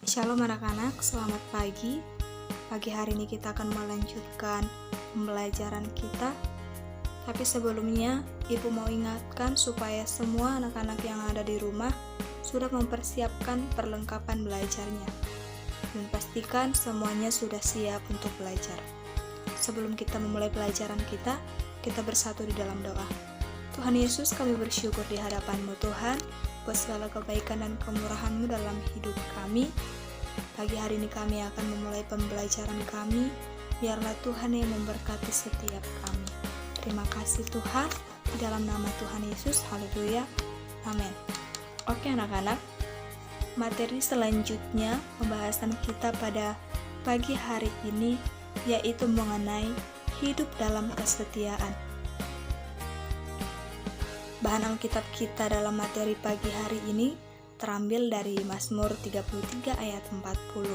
Shalom anak-anak, selamat pagi. Pagi hari ini kita akan melanjutkan pembelajaran kita. Tapi sebelumnya, Ibu mau ingatkan supaya semua anak-anak yang ada di rumah sudah mempersiapkan perlengkapan belajarnya. Dan pastikan semuanya sudah siap untuk belajar. Sebelum kita memulai pelajaran kita bersatu di dalam doa. Tuhan Yesus, kami bersyukur di hadapan-Mu Tuhan, buat segala kebaikan dan kemurahan-Mu dalam hidup kami. Pagi hari ini kami akan memulai pembelajaran kami. Biarlah Tuhan yang memberkati setiap kami. Terima kasih Tuhan, di dalam nama Tuhan Yesus, haleluya, amin. Oke anak-anak, materi selanjutnya pembahasan kita pada pagi hari ini yaitu mengenai hidup dalam kesetiaan. Bahan Alkitab kita dalam materi pagi hari ini terambil dari Mazmur 33 ayat 40.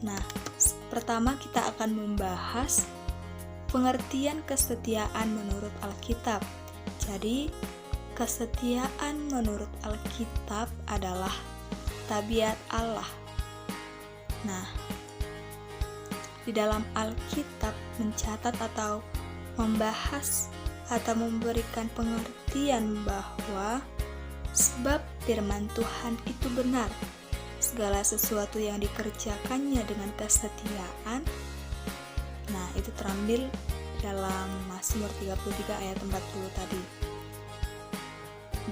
Nah, pertama kita akan membahas pengertian kesetiaan menurut Alkitab. Jadi, kesetiaan menurut Alkitab adalah tabiat Allah. Nah, di dalam Alkitab mencatat atau membahas atau memberikan pengertian bahwa sebab firman Tuhan itu benar, segala sesuatu yang dikerjakannya dengan kesetiaan. Nah, itu terambil dalam Mazmur 33 ayat 40 tadi.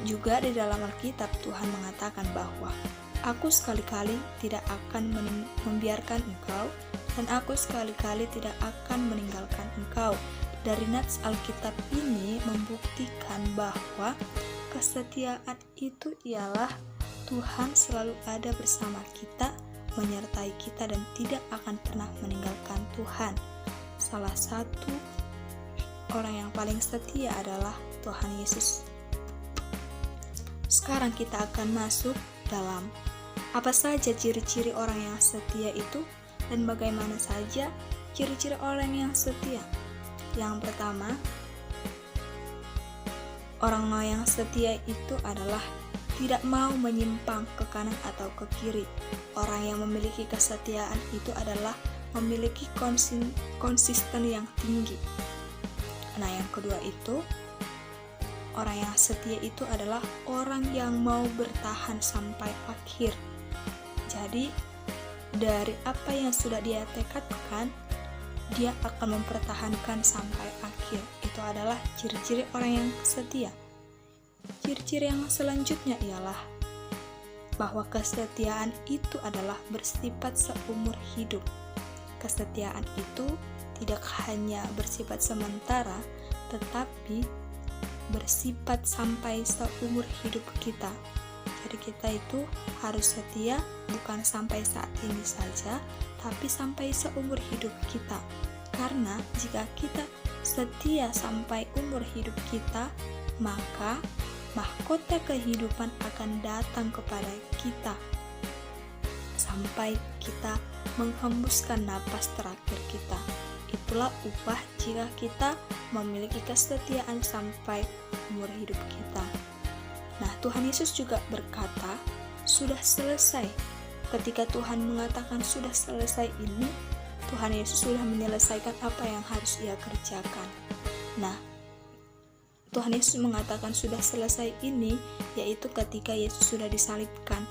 Juga di dalam Alkitab Tuhan mengatakan bahwa aku sekali-kali tidak akan membiarkan engkau, dan aku sekali-kali tidak akan meninggalkan engkau. Dari nats Alkitab ini membuktikan bahwa kesetiaan itu ialah Tuhan selalu ada bersama kita, menyertai kita dan tidak akan pernah meninggalkan Tuhan. Salah satu orang yang paling setia adalah Tuhan Yesus. Sekarang kita akan masuk dalam apa saja ciri-ciri orang yang setia itu dan bagaimana saja ciri-ciri orang yang setia. Yang pertama, orang yang setia itu adalah tidak mau menyimpang ke kanan atau ke kiri. Orang yang memiliki kesetiaan itu adalah memiliki konsisten yang tinggi. Nah, yang kedua itu, orang yang setia itu adalah orang yang mau bertahan sampai akhir. Jadi, dari apa yang sudah dia tekadkan, dia akan mempertahankan sampai akhir. Itu adalah ciri-ciri orang yang setia. Ciri-ciri yang selanjutnya ialah bahwa kesetiaan itu adalah bersifat seumur hidup. Kesetiaan itu tidak hanya bersifat sementara, tetapi bersifat sampai seumur hidup kita. Jadi kita itu harus setia bukan sampai saat ini saja, tapi sampai seumur hidup kita. Karena jika kita setia sampai umur hidup kita, maka mahkota kehidupan akan datang kepada kita sampai kita menghembuskan napas terakhir kita. Itulah upah jika kita memiliki kesetiaan sampai umur hidup kita. Nah, Tuhan Yesus juga berkata, sudah selesai. Ketika Tuhan mengatakan sudah selesai ini, Tuhan Yesus sudah menyelesaikan apa yang harus Ia kerjakan. Nah, Tuhan Yesus mengatakan sudah selesai ini, yaitu ketika Yesus sudah disalibkan.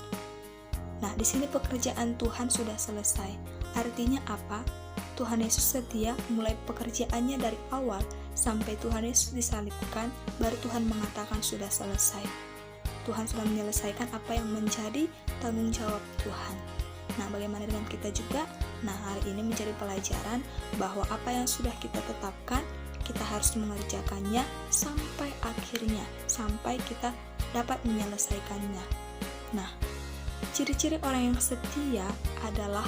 Nah, di sini pekerjaan Tuhan sudah selesai. Artinya apa? Tuhan Yesus setia mulai pekerjaannya dari awal sampai Tuhan Yesus disalibkan, baru Tuhan mengatakan sudah selesai. Tuhan sudah menyelesaikan apa yang menjadi tanggung jawab Tuhan. Nah, bagaimana dengan kita juga? Nah, hari ini menjadi pelajaran bahwa apa yang sudah kita tetapkan, kita harus mengerjakannya sampai akhirnya, sampai kita dapat menyelesaikannya. Nah, ciri-ciri orang yang setia adalah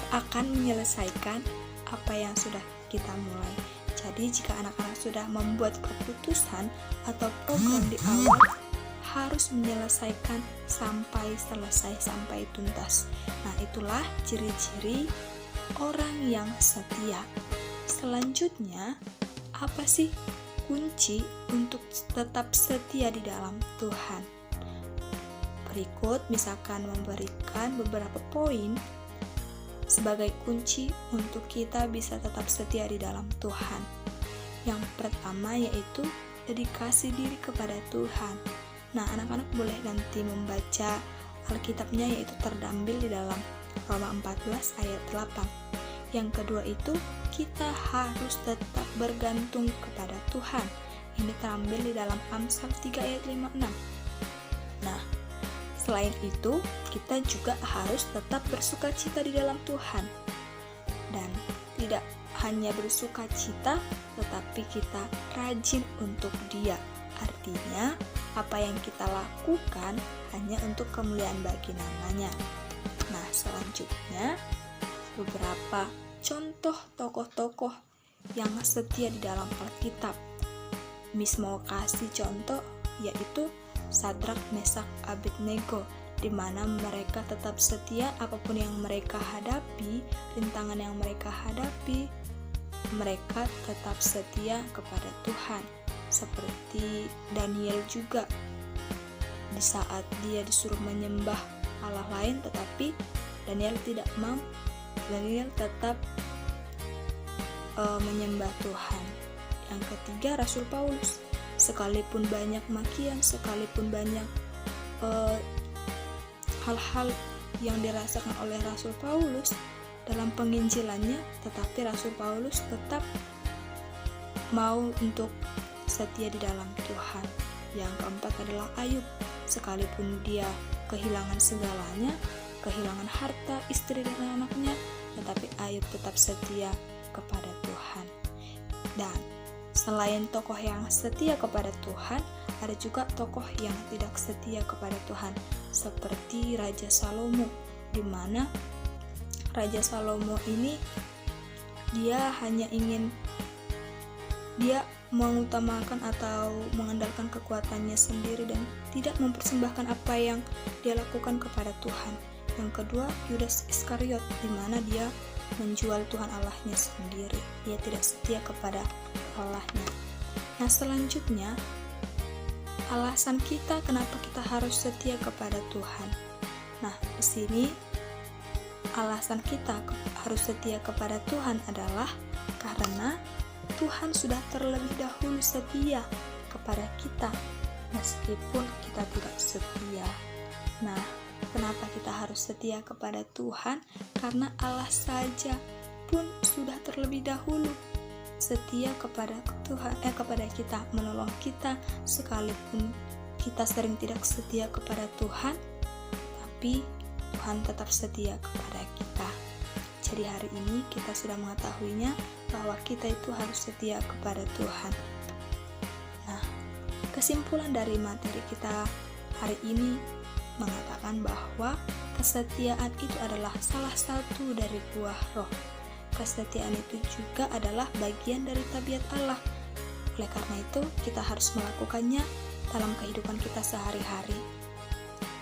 akan menyelesaikan apa yang sudah kita mulai. Jadi, jika anak-anak sudah membuat keputusan atau program di awal, harus menyelesaikan sampai selesai, sampai tuntas. Nah, itulah ciri-ciri orang yang setia. Selanjutnya, apa sih kunci untuk tetap setia di dalam Tuhan? berikut misalkan memberikan beberapa poin sebagai kunci untuk kita bisa tetap setia di dalam Tuhan. Yang pertama yaitu dedikasi diri kepada Tuhan. Nah, anak-anak boleh nanti membaca Alkitabnya, yaitu terdampil di dalam Roma 14 ayat 8. Yang kedua itu kita harus tetap bergantung kepada Tuhan. Ini terambil di dalam Amsal 3 ayat 56. Nah, selain itu, kita juga harus tetap bersukacita di dalam Tuhan. Dan tidak hanya bersukacita, tetapi kita rajin untuk Dia. Artinya, apa yang kita lakukan hanya untuk kemuliaan bagi namanya. Nah, selanjutnya, beberapa contoh tokoh-tokoh yang setia di dalam Alkitab. Miss mau kasih contoh, yaitu Sadrak, Mesak, Abednego, di mana mereka tetap setia apapun yang mereka hadapi, rintangan yang mereka hadapi, mereka tetap setia kepada Tuhan. Seperti Daniel juga, di saat dia disuruh menyembah Allah lain, tetapi Daniel tidak mau. Daniel tetap menyembah Tuhan. Yang ketiga, Rasul Paulus. Sekalipun banyak makian, sekalipun banyak hal-hal yang dirasakan oleh Rasul Paulus dalam penginjilannya, tetapi Rasul Paulus tetap mau untuk setia di dalam Tuhan. Yang keempat adalah Ayub. Sekalipun dia kehilangan segalanya, kehilangan harta, istri dan anaknya, tetapi Ayub tetap setia kepada Tuhan. Dan selain tokoh yang setia kepada Tuhan, ada juga tokoh yang tidak setia kepada Tuhan, seperti Raja Salomo, di mana Raja Salomo ini dia mengutamakan atau mengandalkan kekuatannya sendiri dan tidak mempersembahkan apa yang dia lakukan kepada Tuhan. Yang kedua, Yudas Iskariot, di mana dia menjual Tuhan Allahnya sendiri. Dia tidak setia kepada Allahnya. Nah, selanjutnya, alasan kita kenapa kita harus setia kepada Tuhan. Nah, di sini alasan kita harus setia kepada Tuhan adalah karena Tuhan sudah terlebih dahulu setia kepada kita, meskipun kita tidak setia. Nah, kenapa kita harus setia kepada Tuhan? Karena Allah saja pun sudah terlebih dahulu setia kepada Tuhan, kepada kita, menolong kita, sekalipun kita sering tidak setia kepada Tuhan, tapi Tuhan tetap setia kepada kita. Jadi hari ini kita sudah mengetahuinya bahwa kita itu harus setia kepada Tuhan. Nah, kesimpulan dari materi kita hari ini mengatakan bahwa kesetiaan itu adalah salah satu dari buah roh. Kesetiaan itu juga adalah bagian dari tabiat Allah. Oleh karena itu, kita harus melakukannya dalam kehidupan kita sehari-hari.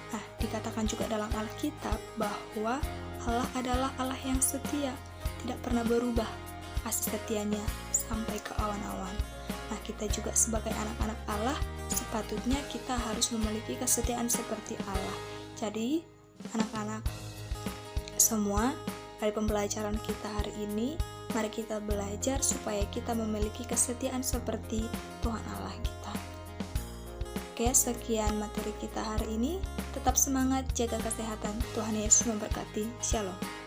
Nah, dikatakan juga dalam Alkitab bahwa Allah adalah Allah yang setia, tidak pernah berubah kasih setianya sampai ke awan-awan. Nah, kita juga sebagai anak-anak Allah, sepatutnya kita harus memiliki kesetiaan seperti Allah. Jadi, anak-anak semua, dari pembelajaran kita hari ini, mari kita belajar supaya kita memiliki kesetiaan seperti Tuhan Allah kita. Oke, sekian materi kita hari ini. Tetap semangat, jaga kesehatan. Tuhan Yesus memberkati. Shalom.